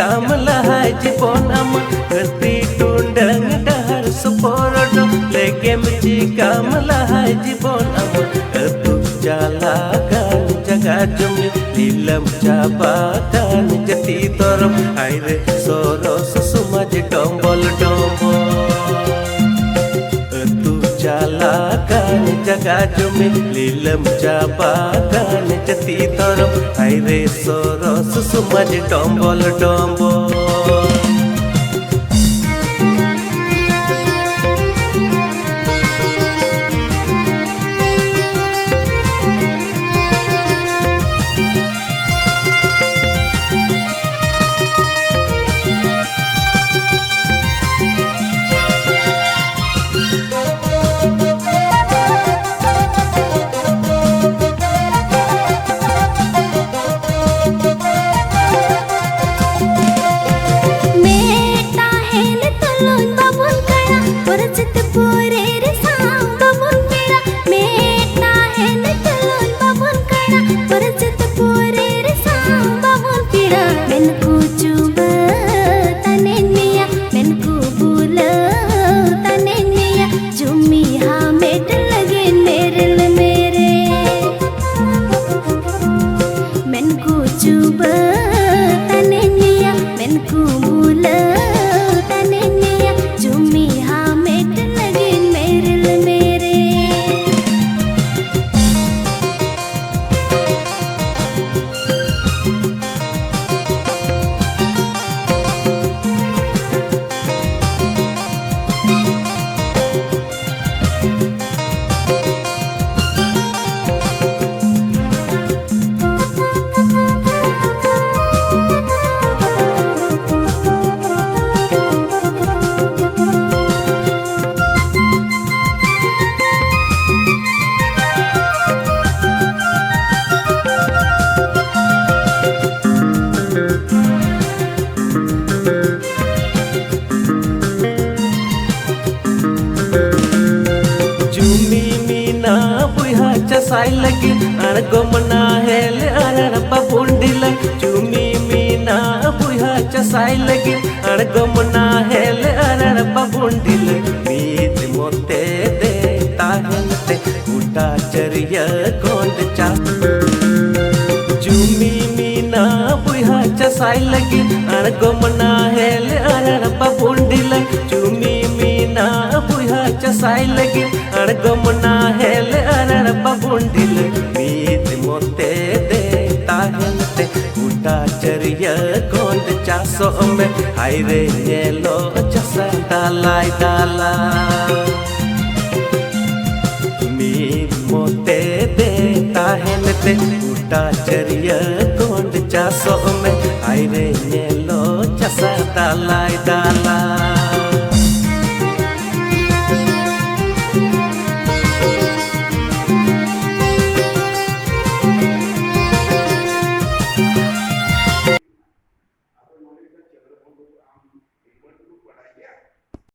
काम लहाय जीवन आम धरती टुंडंग डहर सुपोरडो लेगेम ची काम लहाय जीवन आम तू जाला kan jaga jumi lilam cabakan jati torom aire soro sumaj tombol tombol tu jala kan jaga jumi lilam cabakan jati torom aire soro sumaj tombol tombol sai lagi argo mana hele arana babundila cumi mina buha cha sai lagi argo mana hele arana babundila meet mote de tahante uta chariya kond cha cumi mina buha cha sai lagi argo mana hele arana babundila cumi mina buha cha sai lagi argo mana hele arana babundil meet mote de tahante uta chariya kond chaso me haire yelo chasa dalai dala meet mote de tahante uta chariya kond chaso me haire yelo chasa dalai dala